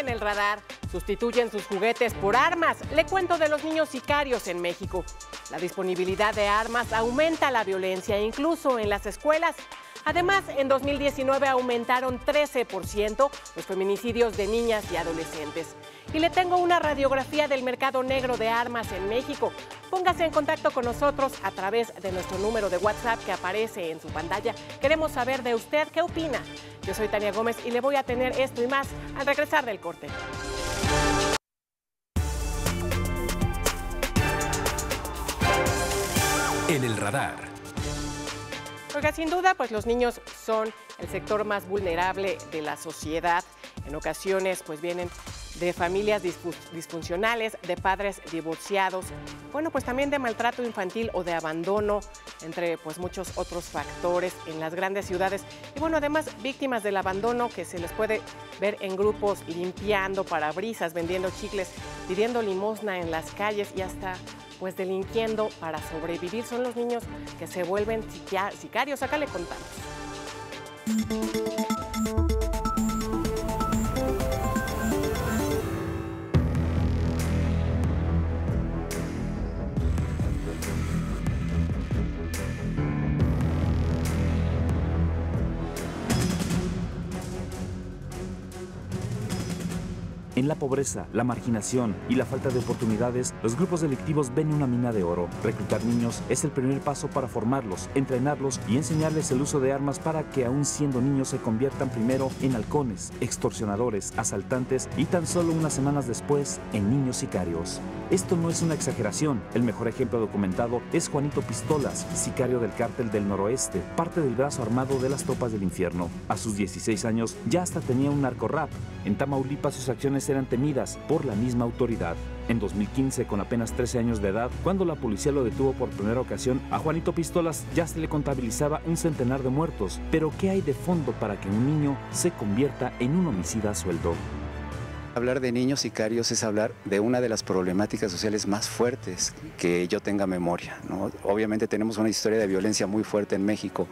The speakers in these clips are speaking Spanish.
en el radar. Sustituyen sus juguetes por armas. Le cuento de los niños sicarios en México. La disponibilidad de armas aumenta la violencia, incluso en las escuelas. Además, en 2019 aumentaron 13% los feminicidios de niñas y adolescentes. Y le tengo una radiografía del mercado negro de armas en México. Póngase en contacto con nosotros a través de nuestro número de WhatsApp que aparece en su pantalla. Queremos saber de usted qué opina. Yo soy Tania Gómez y le voy a tener esto y más al regresar del corte. En el radar. Oiga, sin duda, pues los niños son el sector más vulnerable de la sociedad. En ocasiones, pues vienen de familias disfuncionales, de padres divorciados, bueno, pues también de maltrato infantil o de abandono, entre pues muchos otros factores en las grandes ciudades. Y bueno, además víctimas del abandono que se les puede ver en grupos limpiando parabrisas, vendiendo chicles, pidiendo limosna en las calles y hasta pues delinquiendo para sobrevivir. Son los niños que se vuelven sicarios. Acá le contamos. En la pobreza, la marginación y la falta de oportunidades, los grupos delictivos ven una mina de oro. Reclutar niños es el primer paso para formarlos, entrenarlos y enseñarles el uso de armas para que, aún siendo niños, se conviertan primero en halcones, extorsionadores, asaltantes y tan solo unas semanas después en niños sicarios. Esto no es una exageración. El mejor ejemplo documentado es Juanito Pistolas, sicario del Cártel del Noroeste, parte del brazo armado de las tropas del infierno. A sus 16 años ya hasta tenía un narcorrap. En Tamaulipas sus acciones eran temidas por la misma autoridad. En 2015, con apenas 13 años de edad, cuando la policía lo detuvo por primera ocasión, a Juanito Pistolas ya se le contabilizaba un centenar de muertos. Pero ¿qué hay de fondo para que un niño se convierta en un homicida a sueldo? Hablar de niños sicarios es hablar de una de las problemáticas sociales más fuertes que yo tenga memoria, ¿no? Obviamente tenemos una historia de violencia muy fuerte en México,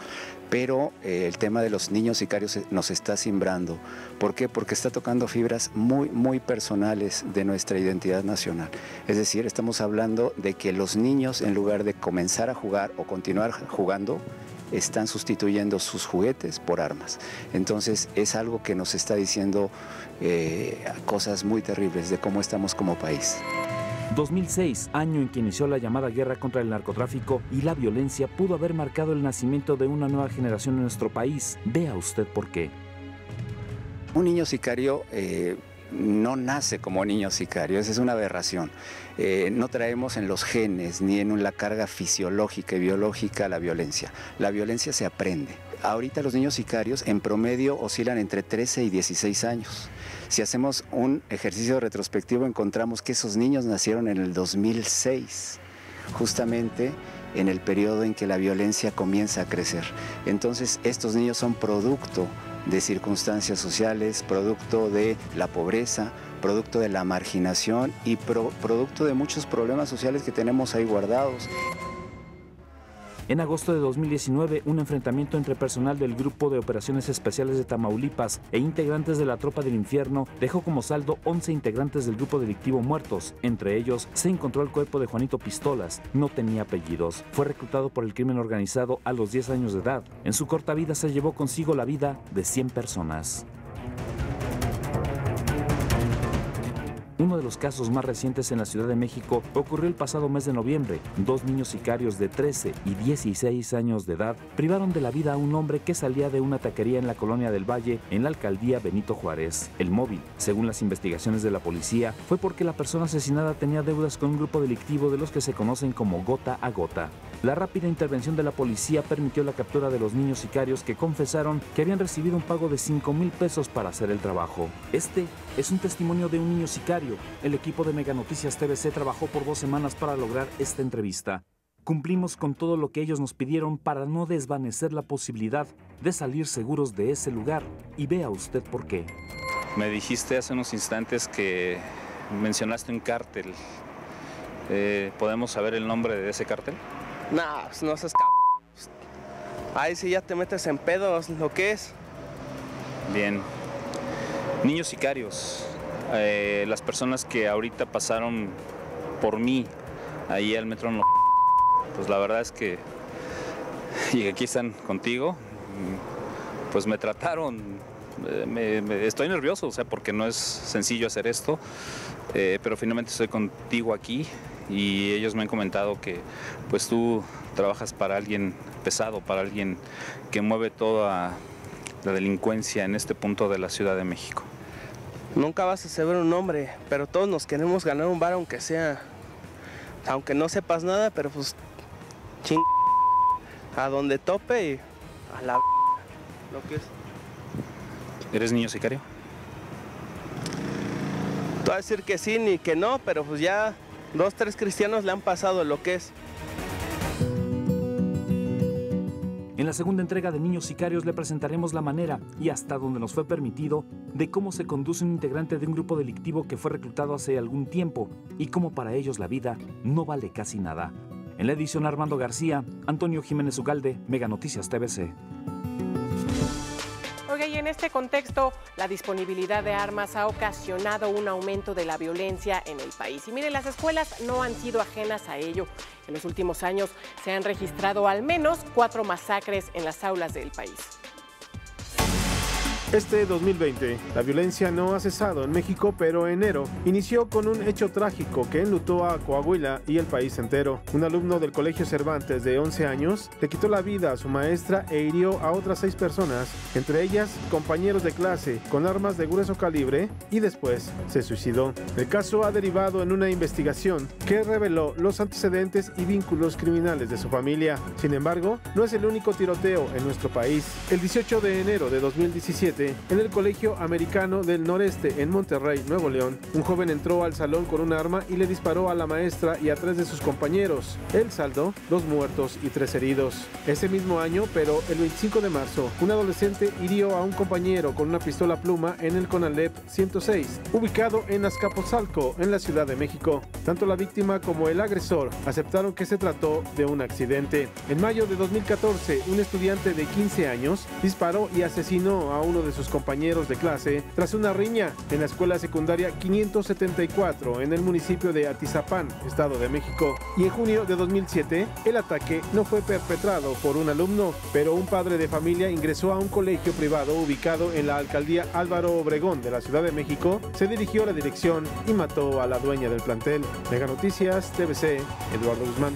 pero el tema de los niños sicarios nos está simbrando. ¿Por qué? Porque está tocando fibras muy personales de nuestra identidad nacional. Es decir, estamos hablando de que los niños, en lugar de comenzar a jugar o continuar jugando, están sustituyendo sus juguetes por armas. Entonces es algo que nos está diciendo cosas muy terribles de cómo estamos como país. 2006, año en que inició la llamada guerra contra el narcotráfico y la violencia, pudo haber marcado el nacimiento de una nueva generación en nuestro país. Vea usted por qué. Un niño sicario no nace como niño sicario, esa es una aberración. No traemos en los genes ni en la carga fisiológica y biológica la violencia. La violencia se aprende. Ahorita los niños sicarios en promedio oscilan entre 13 y 16 años. Si hacemos un ejercicio retrospectivo encontramos que esos niños nacieron en el 2006, justamente en el periodo en que la violencia comienza a crecer. Entonces estos niños son producto de circunstancias sociales, producto de la pobreza, producto de la marginación y producto de muchos problemas sociales que tenemos ahí guardados. En agosto de 2019, un enfrentamiento entre personal del Grupo de Operaciones Especiales de Tamaulipas e integrantes de la Tropa del Infierno dejó como saldo 11 integrantes del grupo delictivo muertos. Entre ellos, se encontró el cuerpo de Juanito Pistolas. No tenía apellidos. Fue reclutado por el crimen organizado a los 10 años de edad. En su corta vida se llevó consigo la vida de 100 personas. Uno de los casos más recientes en la Ciudad de México ocurrió el pasado mes de noviembre. 2 niños sicarios de 13 y 16 años de edad privaron de la vida a un hombre que salía de una taquería en la Colonia del Valle, en la alcaldía Benito Juárez. El móvil, según las investigaciones de la policía, fue porque la persona asesinada tenía deudas con un grupo delictivo de los que se conocen como Gota a Gota. La rápida intervención de la policía permitió la captura de los niños sicarios que confesaron que habían recibido un pago de 5,000 pesos para hacer el trabajo. Este es un testimonio de un niño sicario. El equipo de Mega Noticias TVC trabajó por 2 semanas para lograr esta entrevista. Cumplimos con todo lo que ellos nos pidieron para no desvanecer la posibilidad de salir seguros de ese lugar. Y vea usted por qué. Me dijiste hace unos instantes que mencionaste un cártel. ¿Podemos saber el nombre de ese cártel? Nah, pues no seas Ahí sí ya te metes en pedos, ¿lo que es? Bien. Niños sicarios. las personas que ahorita pasaron por mí ahí al metro, pues la verdad es que, y aquí están contigo, pues me trataron, estoy nervioso, o sea, porque no es sencillo hacer esto, pero finalmente estoy contigo aquí y ellos me han comentado que pues tú trabajas para alguien pesado, para alguien que mueve toda la delincuencia en este punto de la Ciudad de México. Nunca vas a ser un hombre, pero todos nos queremos ganar un bar aunque sea, aunque no sepas nada, pero pues a donde tope y a la lo que es. ¿Eres niño sicario? Te voy a decir que sí ni que no, pero pues ya 2, 3 cristianos le han pasado lo que es. En la segunda entrega de Niños Sicarios le presentaremos la manera y hasta donde nos fue permitido de cómo se conduce un integrante de un grupo delictivo que fue reclutado hace algún tiempo y cómo para ellos la vida no vale casi nada. En la edición Armando García, Antonio Jiménez Ugalde, Mega Noticias TVC. Oiga, y en este contexto, la disponibilidad de armas ha ocasionado un aumento de la violencia en el país. Y miren, las escuelas no han sido ajenas a ello. En los últimos años se han registrado al menos 4 masacres en las aulas del país. Este 2020, la violencia no ha cesado en México, pero enero inició con un hecho trágico que enlutó a Coahuila y el país entero. Un alumno del Colegio Cervantes de 11 años le quitó la vida a su maestra e hirió a otras 6 personas, entre ellas compañeros de clase, con armas de grueso calibre, y después se suicidó. El caso ha derivado en una investigación que reveló los antecedentes y vínculos criminales de su familia. Sin embargo, no es el único tiroteo en nuestro país. El 18 de enero de 2017, en el Colegio Americano del Noreste en Monterrey, Nuevo León, un joven entró al salón con un arma y le disparó a la maestra y a 3 de sus compañeros. El saldo, 2 muertos y 3 heridos. Ese mismo año, pero el 25 de marzo, un adolescente hirió a un compañero con una pistola pluma en el Conalep 106, ubicado en Azcapotzalco, en la Ciudad de México. Tanto la víctima como el agresor aceptaron que se trató de un accidente. En mayo de 2014, un estudiante de 15 años disparó y asesinó a uno de sus compañeros de clase tras una riña en la escuela secundaria 574 en el municipio de Atizapán, Estado de México. Y en junio de 2007, el ataque no fue perpetrado por un alumno, pero un padre de familia ingresó a un colegio privado ubicado en la alcaldía Álvaro Obregón de la Ciudad de México, se dirigió a la dirección y mató a la dueña del plantel. Mega Noticias, TVC, Eduardo Guzmán.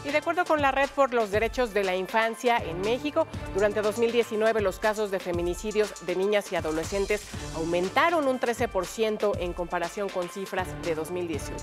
Y de acuerdo con la Red por los Derechos de la Infancia en México, durante 2019 los casos de feminicidios de niñas y adolescentes aumentaron un 13% en comparación con cifras de 2018.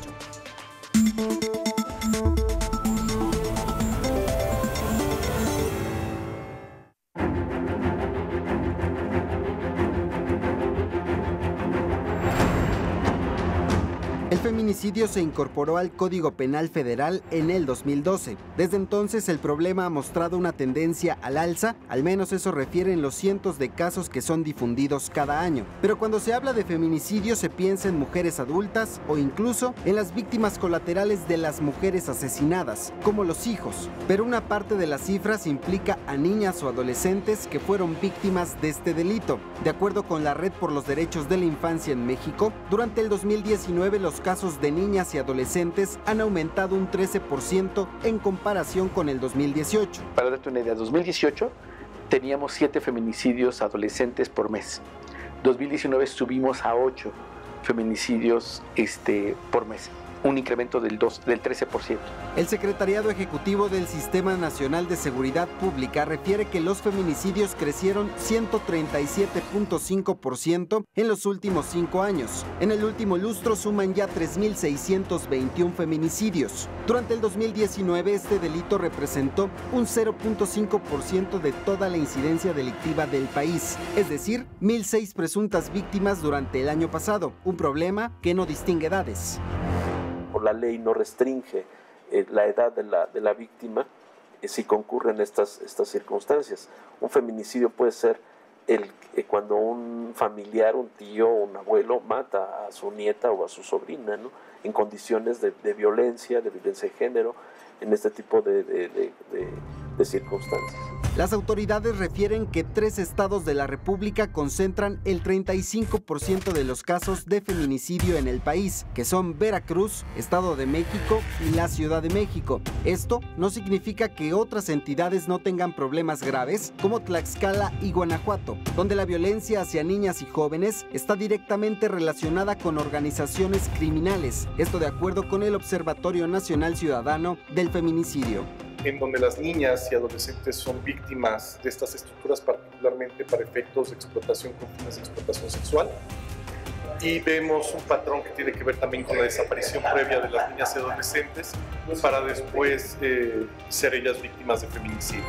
El feminicidio se incorporó al Código Penal Federal en el 2012. Desde entonces el problema ha mostrado una tendencia al alza, al menos eso refieren los cientos de casos que son difundidos cada año. Pero cuando se habla de feminicidio se piensa en mujeres adultas o incluso en las víctimas colaterales de las mujeres asesinadas, como los hijos. Pero una parte de las cifras implica a niñas o adolescentes que fueron víctimas de este delito. De acuerdo con la Red por los Derechos de la Infancia en México, durante el 2019 los casos de niñas y adolescentes han aumentado un 13% en comparación con el 2018. Para darte una idea, 2018 teníamos 7 feminicidios adolescentes por mes. 2019 subimos a 8 feminicidios por mes. Un incremento del 13%. El Secretariado Ejecutivo del Sistema Nacional de Seguridad Pública refiere que los feminicidios crecieron 137.5% en los últimos 5 años. En el último lustro suman ya 3.621 feminicidios. Durante el 2019 este delito representó un 0.5% de toda la incidencia delictiva del país, es decir, 1.006 presuntas víctimas durante el año pasado, un problema que no distingue edades. Por la ley no restringe la edad de la víctima si concurren estas circunstancias. Un feminicidio puede ser cuando un familiar, un tío o un abuelo mata a su nieta o a su sobrina, ¿no? En condiciones de violencia de género, en este tipo de circunstancias. Las autoridades refieren que 3 estados de la República concentran el 35% de los casos de feminicidio en el país, que son Veracruz, Estado de México y la Ciudad de México. Esto no significa que otras entidades no tengan problemas graves, como Tlaxcala y Guanajuato, donde la violencia hacia niñas y jóvenes está directamente relacionada con organizaciones criminales. Esto de acuerdo con el Observatorio Nacional Ciudadano del Feminicidio. En donde las niñas y adolescentes son víctimas de estas estructuras, particularmente para efectos de explotación con fines de explotación sexual. Y vemos un patrón que tiene que ver también con la desaparición previa de las niñas y adolescentes para después ser ellas víctimas de feminicidio.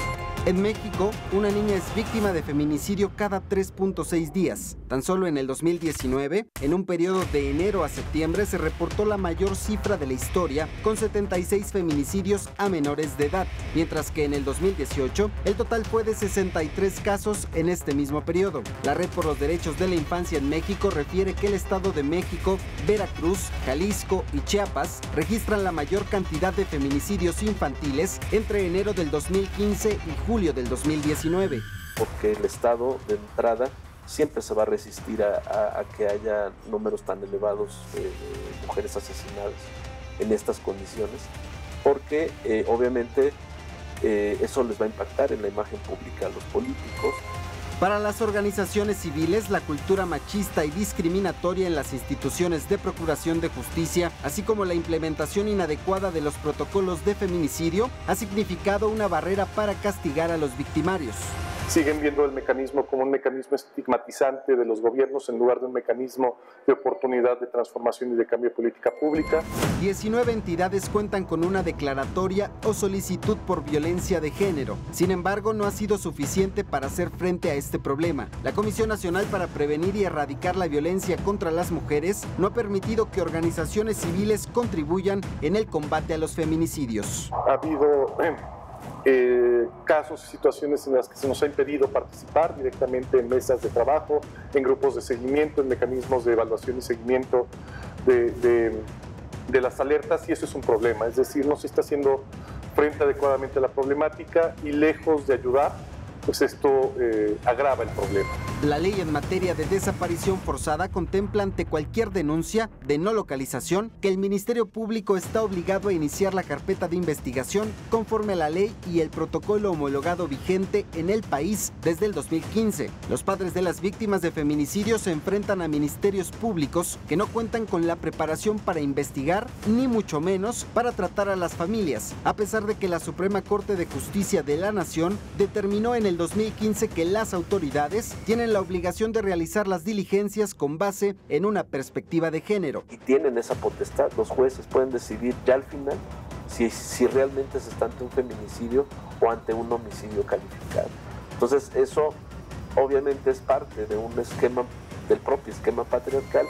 En México, una niña es víctima de feminicidio cada 3.6 días. Tan solo en el 2019, en un periodo de enero a septiembre, se reportó la mayor cifra de la historia, con 76 feminicidios a menores de edad, mientras que en el 2018, el total fue de 63 casos en este mismo periodo. La Red por los Derechos de la Infancia en México refiere que el Estado de México, Veracruz, Jalisco y Chiapas registran la mayor cantidad de feminicidios infantiles entre enero del 2015 y julio del 2019. Porque el Estado de entrada siempre se va a resistir a que haya números tan elevados de mujeres asesinadas en estas condiciones, porque obviamente eso les va a impactar en la imagen pública a los políticos. Para las organizaciones civiles, la cultura machista y discriminatoria en las instituciones de procuración de justicia, así como la implementación inadecuada de los protocolos de feminicidio, ha significado una barrera para castigar a los victimarios. Siguen viendo el mecanismo como un mecanismo estigmatizante de los gobiernos en lugar de un mecanismo de oportunidad de transformación y de cambio de política pública. 19 entidades cuentan con una declaratoria o solicitud por violencia de género. Sin embargo, no ha sido suficiente para hacer frente a este problema. La Comisión Nacional para Prevenir y Erradicar la Violencia contra las Mujeres no ha permitido que organizaciones civiles contribuyan en el combate a los feminicidios. Ha habido casos y situaciones en las que se nos ha impedido participar directamente en mesas de trabajo, en grupos de seguimiento, en mecanismos de evaluación y seguimiento de las alertas, y eso es un problema. Es decir, no se está haciendo frente adecuadamente a la problemática y lejos de ayudar, pues esto agrava el problema. La ley en materia de desaparición forzada contempla ante cualquier denuncia de no localización que el Ministerio Público está obligado a iniciar la carpeta de investigación conforme a la ley y el protocolo homologado vigente en el país desde el 2015. Los padres de las víctimas de feminicidio se enfrentan a ministerios públicos que no cuentan con la preparación para investigar, ni mucho menos para tratar a las familias, a pesar de que la Suprema Corte de Justicia de la Nación determinó en el 2015 que las autoridades tienen la obligación de realizar las diligencias con base en una perspectiva de género. Y tienen esa potestad, los jueces pueden decidir ya al final si realmente se está ante un feminicidio o ante un homicidio calificado. Entonces eso obviamente es parte de un esquema, del propio esquema patriarcal.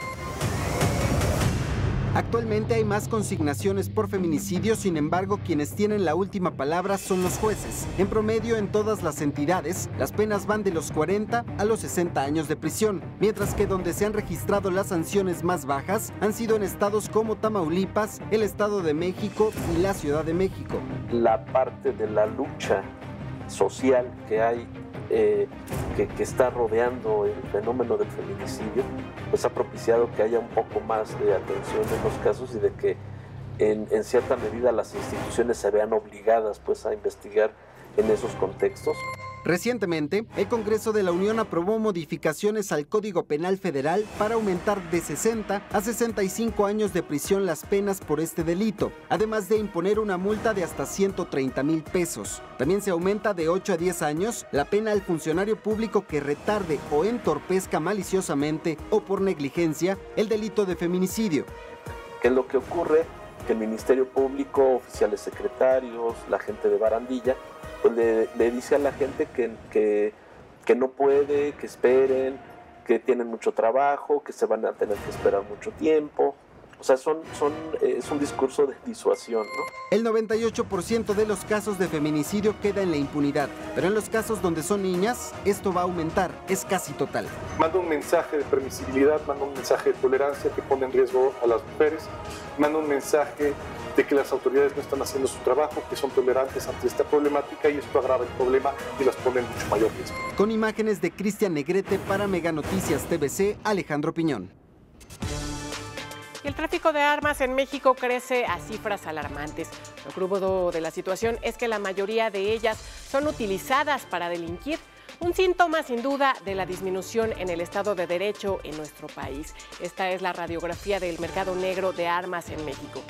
Actualmente hay más consignaciones por feminicidio, sin embargo, quienes tienen la última palabra son los jueces. En promedio, en todas las entidades, las penas van de los 40 a los 60 años de prisión, mientras que donde se han registrado las sanciones más bajas han sido en estados como Tamaulipas, el Estado de México y la Ciudad de México. La parte de la lucha social que hay, que está rodeando el fenómeno del feminicidio, pues ha propiciado que haya un poco más de atención en los casos y de que en cierta medida las instituciones se vean obligadas pues a investigar en esos contextos. Recientemente, el Congreso de la Unión aprobó modificaciones al Código Penal Federal para aumentar de 60 a 65 años de prisión las penas por este delito, además de imponer una multa de hasta 130,000 pesos. También se aumenta de 8 a 10 años la pena al funcionario público que retarde o entorpezca maliciosamente o por negligencia el delito de feminicidio. ¿Qué es lo que ocurre? Que el Ministerio Público, oficiales secretarios, la gente de barandilla, pues le dice a la gente que no puede, que esperen, que tienen mucho trabajo, que se van a tener que esperar mucho tiempo. O sea, es un discurso de disuasión, ¿no? El 98% de los casos de feminicidio queda en la impunidad, pero en los casos donde son niñas, esto va a aumentar, es casi total. Manda un mensaje de permisibilidad, manda un mensaje de tolerancia que pone en riesgo a las mujeres, manda un mensaje de que las autoridades no están haciendo su trabajo, que son tolerantes ante esta problemática y esto agrava el problema y las pone en mucho mayor riesgo. Con imágenes de Cristian Negrete para Mega Noticias TVC, Alejandro Piñón. Y el tráfico de armas en México crece a cifras alarmantes. Lo crudo de la situación es que la mayoría de ellas son utilizadas para delinquir. Un síntoma, sin duda, de la disminución en el Estado de Derecho en nuestro país. Esta es la radiografía del mercado negro de armas en México.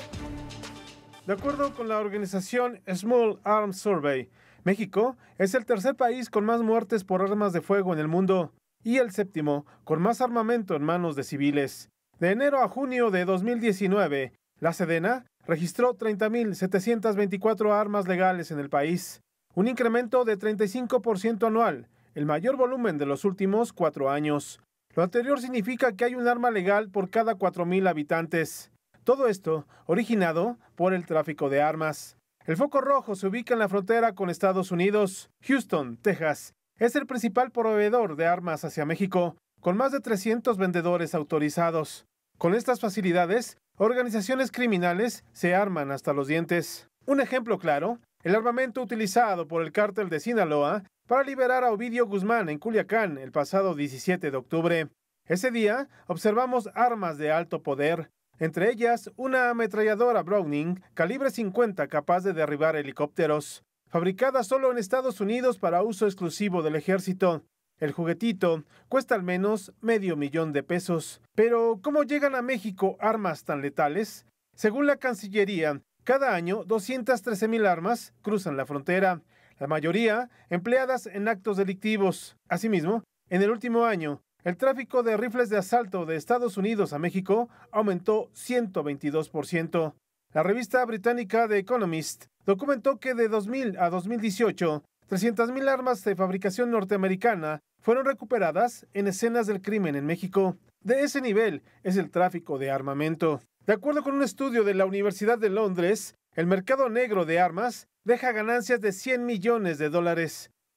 De acuerdo con la organización Small Arms Survey, México es el tercer país con más muertes por armas de fuego en el mundo y el séptimo con más armamento en manos de civiles. De enero a junio de 2019, la Sedena registró 30.724 armas legales en el país, un incremento de 35% anual, el mayor volumen de los últimos 4 años. Lo anterior significa que hay un arma legal por cada 4.000 habitantes. Todo esto originado por el tráfico de armas. El foco rojo se ubica en la frontera con Estados Unidos. Houston, Texas, es el principal proveedor de armas hacia México, con más de 300 vendedores autorizados. Con estas facilidades, organizaciones criminales se arman hasta los dientes. Un ejemplo claro, el armamento utilizado por el cártel de Sinaloa para liberar a Ovidio Guzmán en Culiacán el pasado 17 de octubre. Ese día observamos armas de alto poder, entre ellas una ametralladora Browning calibre 50 capaz de derribar helicópteros, fabricada solo en Estados Unidos para uso exclusivo del ejército. El juguetito cuesta al menos $500,000. Pero, ¿cómo llegan a México armas tan letales? Según la Cancillería, cada año 213,000 armas cruzan la frontera, la mayoría empleadas en actos delictivos. Asimismo, en el último año, el tráfico de rifles de asalto de Estados Unidos a México aumentó 122%. La revista británica The Economist documentó que de 2000 a 2018, 300,000 armas de fabricación norteamericana fueron recuperadas en escenas del crimen en México. De ese nivel es el tráfico de armamento. De acuerdo con un estudio de la Universidad de Londres, el mercado negro de armas deja ganancias de $100 millones.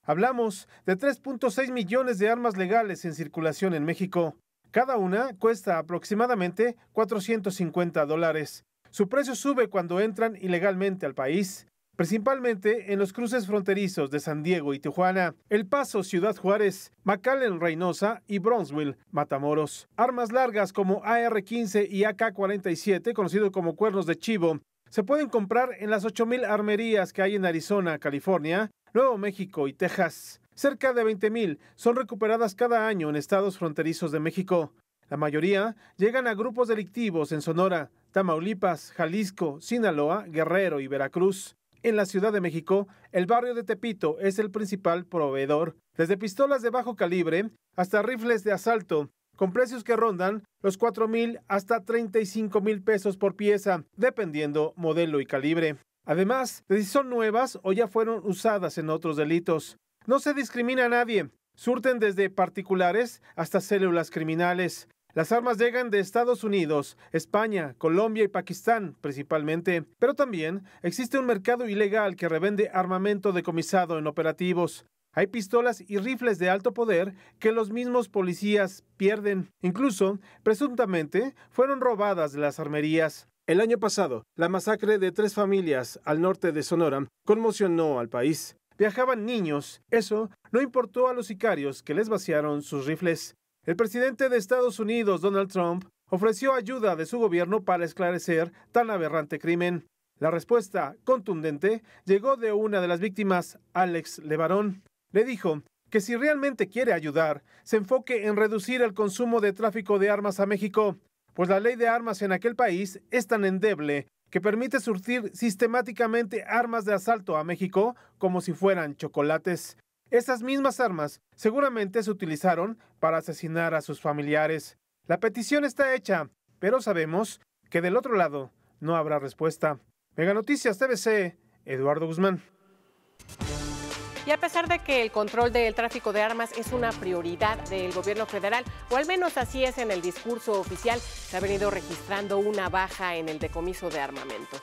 Hablamos de 3.6 millones de armas legales en circulación en México. Cada una cuesta aproximadamente $450. Su precio sube cuando entran ilegalmente al país, principalmente en los cruces fronterizos de San Diego y Tijuana, El Paso, Ciudad Juárez, McAllen, Reynosa y Brownsville, Matamoros. Armas largas como AR-15 y AK-47, conocido como cuernos de chivo, se pueden comprar en las 8,000 armerías que hay en Arizona, California, Nuevo México y Texas. Cerca de 20,000 son recuperadas cada año en estados fronterizos de México. La mayoría llegan a grupos delictivos en Sonora, Tamaulipas, Jalisco, Sinaloa, Guerrero y Veracruz. En la Ciudad de México, el barrio de Tepito es el principal proveedor, desde pistolas de bajo calibre hasta rifles de asalto, con precios que rondan los 4,000 hasta 35,000 pesos por pieza, dependiendo modelo y calibre. Además de si son nuevas o ya fueron usadas en otros delitos. No se discrimina a nadie, surten desde particulares hasta células criminales. Las armas llegan de Estados Unidos, España, Colombia y Pakistán principalmente, pero también existe un mercado ilegal que revende armamento decomisado en operativos. Hay pistolas y rifles de alto poder que los mismos policías pierden. Incluso, presuntamente, fueron robadas de las armerías. El año pasado, la masacre de 3 familias al norte de Sonora conmocionó al país. Viajaban niños. Eso no importó a los sicarios que les vaciaron sus rifles. El presidente de Estados Unidos, Donald Trump, ofreció ayuda de su gobierno para esclarecer tan aberrante crimen. La respuesta contundente llegó de una de las víctimas, Alex Levarón. Le dijo que si realmente quiere ayudar, se enfoque en reducir el consumo de tráfico de armas a México, pues la ley de armas en aquel país es tan endeble que permite surtir sistemáticamente armas de asalto a México como si fueran chocolates. Esas mismas armas seguramente se utilizaron para asesinar a sus familiares. La petición está hecha, pero sabemos que del otro lado no habrá respuesta. Mega Noticias TVC, Eduardo Guzmán. Y a pesar de que el control del tráfico de armas es una prioridad del gobierno federal, o al menos así es en el discurso oficial, se ha venido registrando una baja en el decomiso de armamento.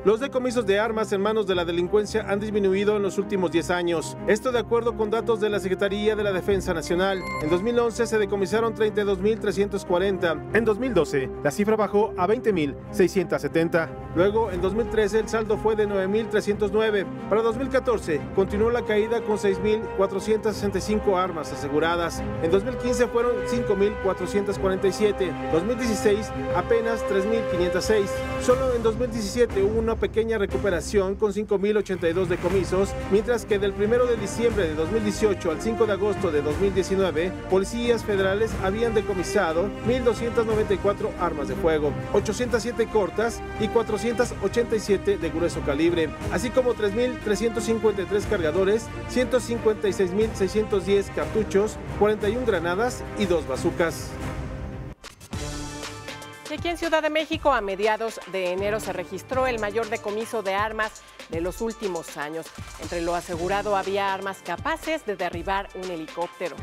Los decomisos de armas en manos de la delincuencia han disminuido en los últimos 10 años. Esto de acuerdo con datos de la Secretaría de la Defensa Nacional. En 2011 se decomisaron 32.340. En 2012 la cifra bajó a 20.670. Luego, en 2013 el saldo fue de 9.309. Para 2014 continuó la caída con 6.465 armas aseguradas. En 2015 fueron 5.447. 2016 apenas 3.506. Solo en 2017 hubo una pequeña recuperación con 5.082 decomisos, mientras que del 1 de diciembre de 2018 al 5 de agosto de 2019, policías federales habían decomisado 1.294 armas de fuego, 807 cortas y 487 de grueso calibre, así como 3.353 cargadores, 156.610 cartuchos, 41 granadas y 2 bazucas. Y aquí en Ciudad de México, a mediados de enero, se registró el mayor decomiso de armas de los últimos años. Entre lo asegurado había armas capaces de derribar un helicóptero.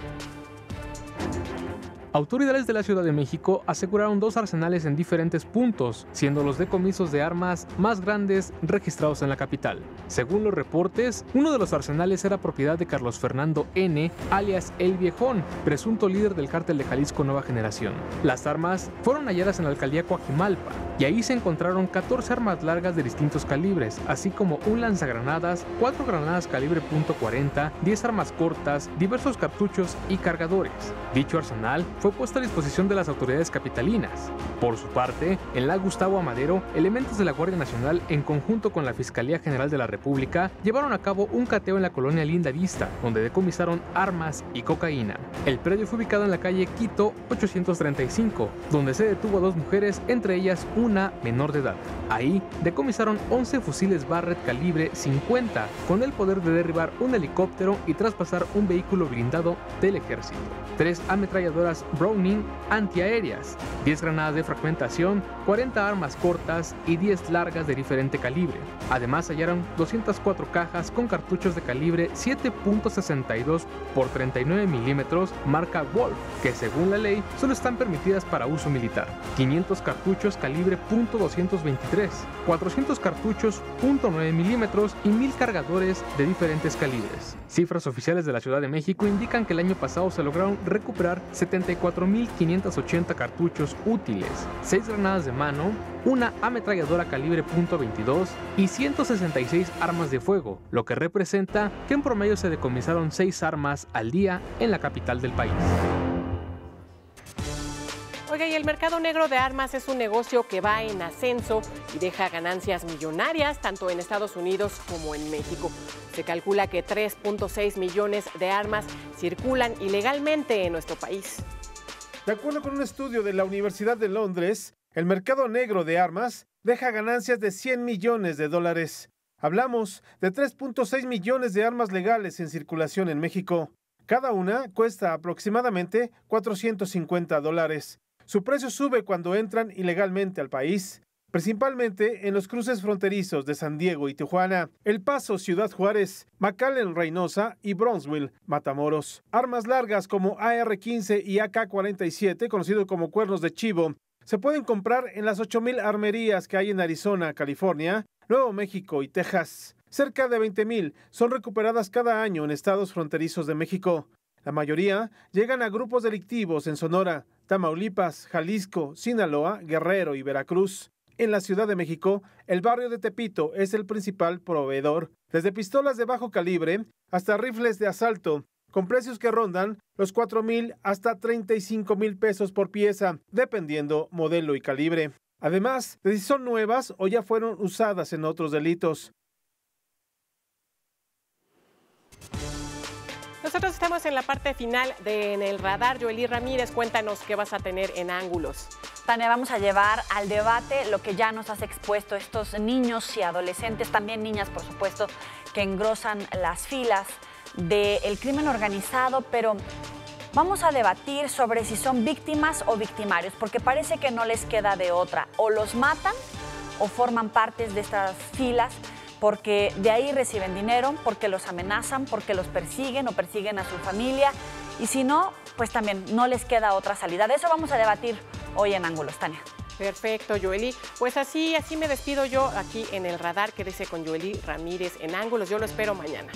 Autoridades de la Ciudad de México aseguraron 2 arsenales en diferentes puntos, siendo los decomisos de armas más grandes registrados en la capital. Según los reportes, uno de los arsenales era propiedad de Carlos Fernando N., alias El Viejón, presunto líder del cártel de Jalisco Nueva Generación. Las armas fueron halladas en la alcaldía Coajimalpa, y ahí se encontraron 14 armas largas de distintos calibres, así como un lanzagranadas, 4 granadas calibre .40, 10 armas cortas, diversos cartuchos y cargadores. Dicho arsenal fue puesto a disposición de las autoridades capitalinas. Por su parte, en la Gustavo Amadero, elementos de la Guardia Nacional, en conjunto con la Fiscalía General de la República, llevaron a cabo un cateo en la colonia Linda Vista, donde decomisaron armas y cocaína. El predio fue ubicado en la calle Quito 835, donde se detuvo a 2 mujeres, entre ellas una menor de edad. Ahí decomisaron 11 fusiles Barrett calibre .50, con el poder de derribar un helicóptero y traspasar un vehículo blindado del ejército, 3 ametralladoras Browning antiaéreas, 10 granadas de fragmentación, 40 armas cortas y 10 largas de diferente calibre. Además hallaron 204 cajas con cartuchos de calibre 7.62 por 39 milímetros marca Wolf, que según la ley solo están permitidas para uso militar, 500 cartuchos calibre .223, 400 cartuchos .9 milímetros y 1000 cargadores de diferentes calibres. Cifras oficiales de la Ciudad de México indican que el año pasado se lograron recuperar 74.580 cartuchos útiles, 6 granadas de mano, una ametralladora calibre .22 y 166 armas de fuego, lo que representa que en promedio se decomisaron 6 armas al día en la capital del país. Oiga, y el mercado negro de armas es un negocio que va en ascenso y deja ganancias millonarias tanto en Estados Unidos como en México. Se calcula que 3.6 millones de armas circulan ilegalmente en nuestro país. De acuerdo con un estudio de la Universidad de Londres, el mercado negro de armas deja ganancias de $100 millones. Hablamos de 3.6 millones de armas legales en circulación en México. Cada una cuesta aproximadamente $450. Su precio sube cuando entran ilegalmente al país, principalmente en los cruces fronterizos de San Diego y Tijuana, El Paso, Ciudad Juárez, McAllen, Reynosa y Brownsville, Matamoros. Armas largas como AR-15 y AK-47, conocido como cuernos de chivo, se pueden comprar en las 8,000 armerías que hay en Arizona, California, Nuevo México y Texas. Cerca de 20,000 son recuperadas cada año en estados fronterizos de México. La mayoría llegan a grupos delictivos en Sonora, Tamaulipas, Jalisco, Sinaloa, Guerrero y Veracruz. En la Ciudad de México, el barrio de Tepito es el principal proveedor, desde pistolas de bajo calibre hasta rifles de asalto, con precios que rondan los 4,000 hasta 35,000 pesos por pieza, dependiendo modelo y calibre. Además, de si son nuevas o ya fueron usadas en otros delitos. Nosotros estamos en la parte final de En el Radar. Joely Ramírez, cuéntanos qué vas a tener en Ángulos. Tania, vamos a llevar al debate lo que ya nos has expuesto, estos niños y adolescentes, también niñas, por supuesto, que engrosan las filas del crimen organizado, pero vamos a debatir sobre si son víctimas o victimarios, porque parece que no les queda de otra. O los matan o forman parte de estas filas porque de ahí reciben dinero, porque los amenazan, porque los persiguen o persiguen a su familia. Y si no, pues también no les queda otra salida. De eso vamos a debatir hoy en Ángulos, Tania. Perfecto, Yoeli. Pues así me despido yo aquí en El Radar. Quédese con Yoeli Ramírez en Ángulos. Yo lo espero mañana.